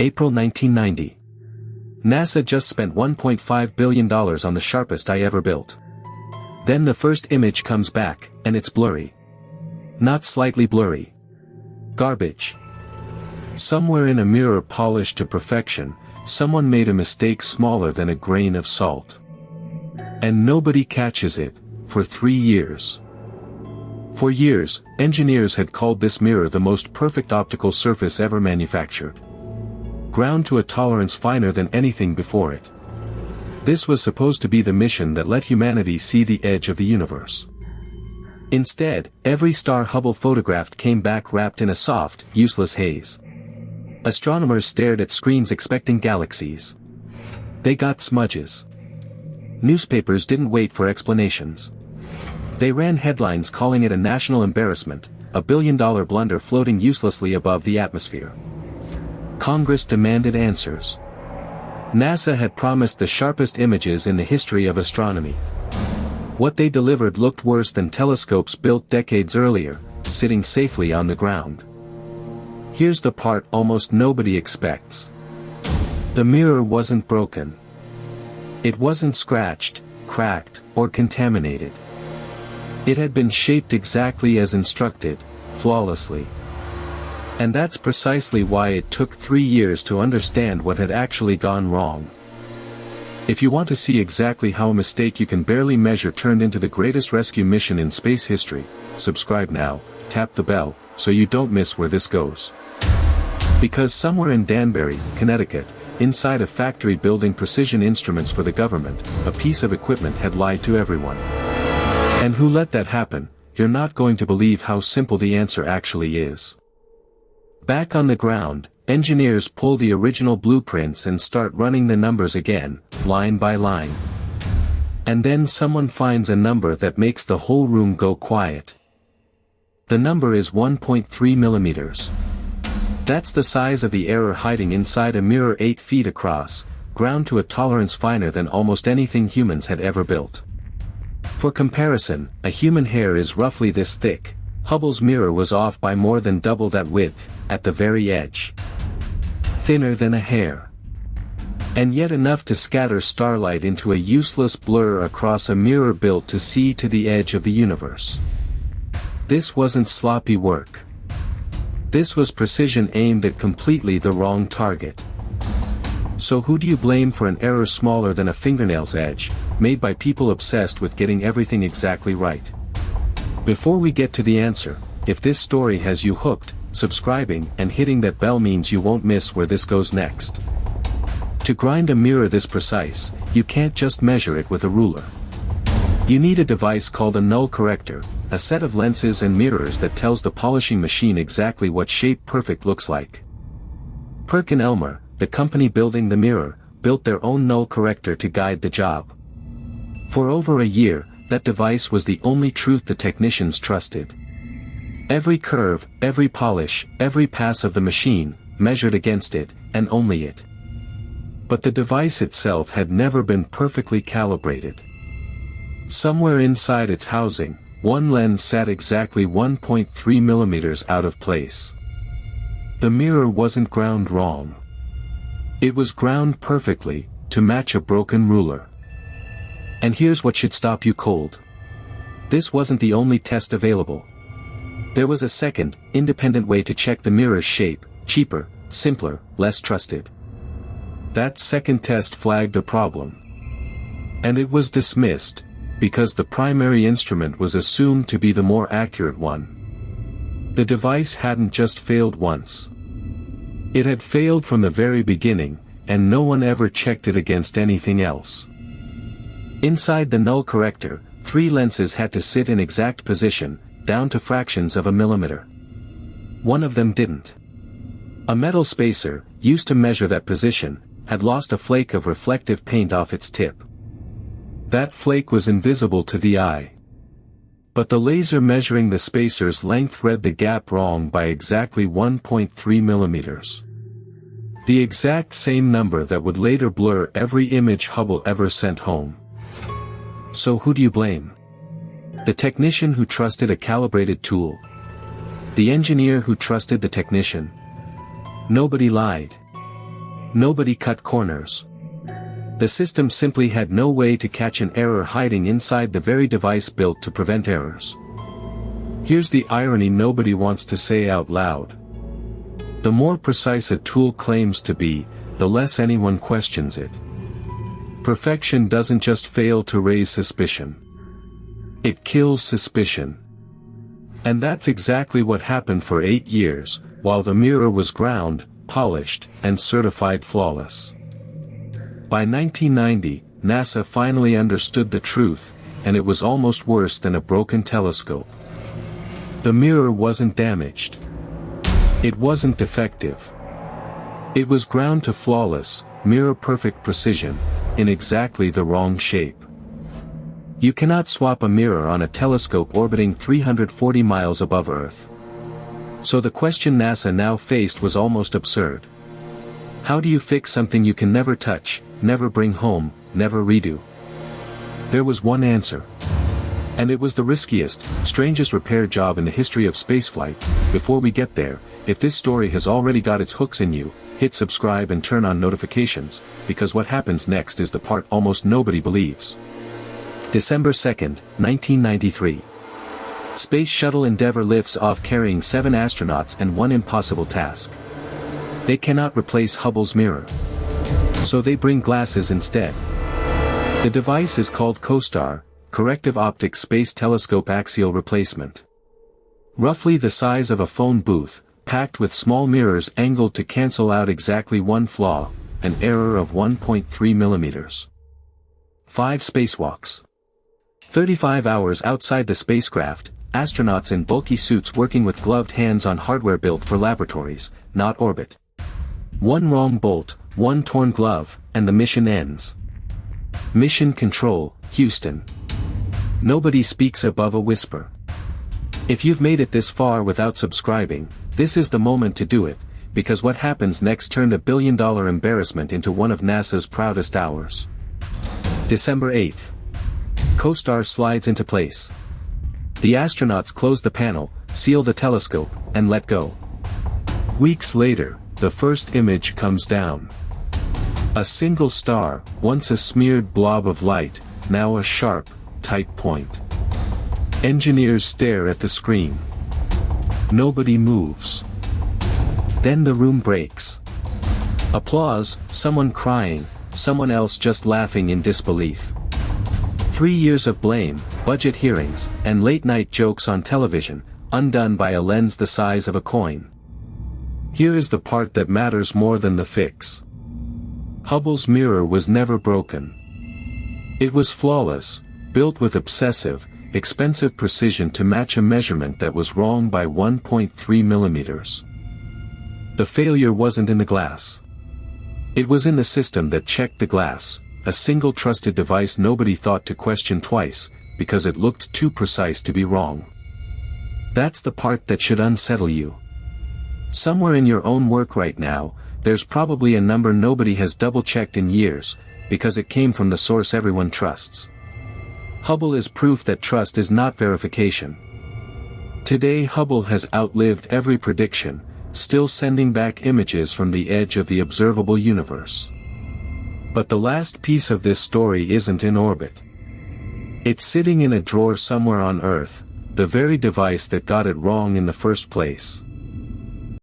April 1990. NASA just spent $1.5 billion on the sharpest I ever built. Then the first image comes back, and it's blurry. Not slightly blurry. Garbage. Somewhere in a mirror polished to perfection, someone made a mistake smaller than a grain of salt. And nobody catches it, for 3 years. For years, engineers had called this mirror the most perfect optical surface ever manufactured. Ground to a tolerance finer than anything before it. This was supposed to be the mission that let humanity see the edge of the universe. Instead, every star Hubble photographed came back wrapped in a soft, useless haze. Astronomers stared at screens expecting galaxies. They got smudges. Newspapers didn't wait for explanations. They ran headlines calling it a national embarrassment, a billion-dollar blunder floating uselessly above the atmosphere. Congress demanded answers. NASA had promised the sharpest images in the history of astronomy. What they delivered looked worse than telescopes built decades earlier, sitting safely on the ground. Here's the part almost nobody expects. The mirror wasn't broken. It wasn't scratched, cracked, or contaminated. It had been shaped exactly as instructed, flawlessly. And that's precisely why it took 3 years to understand what had actually gone wrong. If you want to see exactly how a mistake you can barely measure turned into the greatest rescue mission in space history, subscribe now, tap the bell, so you don't miss where this goes. Because somewhere in Danbury, Connecticut, inside a factory building precision instruments for the government, a piece of equipment had lied to everyone. And who let that happen? You're not going to believe how simple the answer actually is. Back on the ground, engineers pull the original blueprints and start running the numbers again, line by line. And then someone finds a number that makes the whole room go quiet. The number is 1.3 millimeters. That's the size of the error hiding inside a mirror 8 feet across, ground to a tolerance finer than almost anything humans had ever built. For comparison, a human hair is roughly this thick. Hubble's mirror was off by more than double that width, at the very edge. Thinner than a hair. And yet enough to scatter starlight into a useless blur across a mirror built to see to the edge of the universe. This wasn't sloppy work. This was precision aimed at completely the wrong target. So who do you blame for an error smaller than a fingernail's edge, made by people obsessed with getting everything exactly right? Before we get to the answer, if this story has you hooked, subscribing and hitting that bell means you won't miss where this goes next. To grind a mirror this precise, you can't just measure it with a ruler. You need a device called a null corrector, a set of lenses and mirrors that tells the polishing machine exactly what shape perfect looks like. Perkin-Elmer, the company building the mirror, built their own null corrector to guide the job. For over a year, that device was the only truth the technicians trusted. Every curve, every polish, every pass of the machine, measured against it, and only it. But the device itself had never been perfectly calibrated. Somewhere inside its housing, one lens sat exactly 1.3 millimeters out of place. The mirror wasn't ground wrong. It was ground perfectly, to match a broken ruler. And here's what should stop you cold. This wasn't the only test available. There was a second, independent way to check the mirror's shape, cheaper, simpler, less trusted. That second test flagged a problem. And it was dismissed, because the primary instrument was assumed to be the more accurate one. The device hadn't just failed once. It had failed from the very beginning, and no one ever checked it against anything else. Inside the null corrector, 3 lenses had to sit in exact position, down to fractions of a millimeter. One of them didn't. A metal spacer, used to measure that position, had lost a flake of reflective paint off its tip. That flake was invisible to the eye. But the laser measuring the spacer's length read the gap wrong by exactly 1.3 millimeters. The exact same number that would later blur every image Hubble ever sent home. So who do you blame? The technician who trusted a calibrated tool? The engineer who trusted the technician? Nobody lied. Nobody cut corners. The system simply had no way to catch an error hiding inside the very device built to prevent errors. Here's the irony nobody wants to say out loud. The more precise a tool claims to be, the less anyone questions it. Perfection doesn't just fail to raise suspicion. It kills suspicion. And that's exactly what happened for 8 years, while the mirror was ground, polished, and certified flawless. By 1990, NASA finally understood the truth, and it was almost worse than a broken telescope. The mirror wasn't damaged. It wasn't defective. It was ground to flawless, mirror-perfect precision, in exactly the wrong shape. You cannot swap a mirror on a telescope orbiting 340 miles above Earth. So the question NASA now faced was almost absurd. How do you fix something you can never touch, never bring home, never redo? There was one answer. And it was the riskiest, strangest repair job in the history of spaceflight. Before we get there, if this story has already got its hooks in you, hit subscribe and turn on notifications, because what happens next is the part almost nobody believes. December 2nd, 1993. Space Shuttle Endeavour lifts off carrying 7 astronauts and one impossible task. They cannot replace Hubble's mirror. So they bring glasses instead. The device is called COSTAR, Corrective Optic Space Telescope Axial Replacement. Roughly the size of a phone booth, packed with small mirrors angled to cancel out exactly one flaw, an error of 1.3 millimeters. 5 spacewalks. 35 hours outside the spacecraft, astronauts in bulky suits working with gloved hands on hardware built for laboratories, not orbit. One wrong bolt, one torn glove, and the mission ends. Mission Control, Houston. Nobody speaks above a whisper. If you've made it this far without subscribing, this is the moment to do it, because what happens next turned a billion-dollar embarrassment into one of NASA's proudest hours. December 8th. COSTAR slides into place. The astronauts close the panel, seal the telescope, and let go. Weeks later, the first image comes down. A single star, once a smeared blob of light, now a sharp, tight point. Engineers stare at the screen. Nobody moves. Then the room breaks. Applause, someone crying, someone else just laughing in disbelief. 3 years of blame, budget hearings, and late-night jokes on television, undone by a lens the size of a coin. Here is the part that matters more than the fix. Hubble's mirror was never broken. It was flawless, built with obsessive, expensive precision to match a measurement that was wrong by 1.3 millimeters. The failure wasn't in the glass. It was in the system that checked the glass, a single trusted device nobody thought to question twice, because it looked too precise to be wrong. That's the part that should unsettle you. Somewhere in your own work right now, there's probably a number nobody has double-checked in years, because it came from the source everyone trusts. Hubble is proof that trust is not verification. Today Hubble has outlived every prediction, still sending back images from the edge of the observable universe. But the last piece of this story isn't in orbit. It's sitting in a drawer somewhere on Earth, the very device that got it wrong in the first place.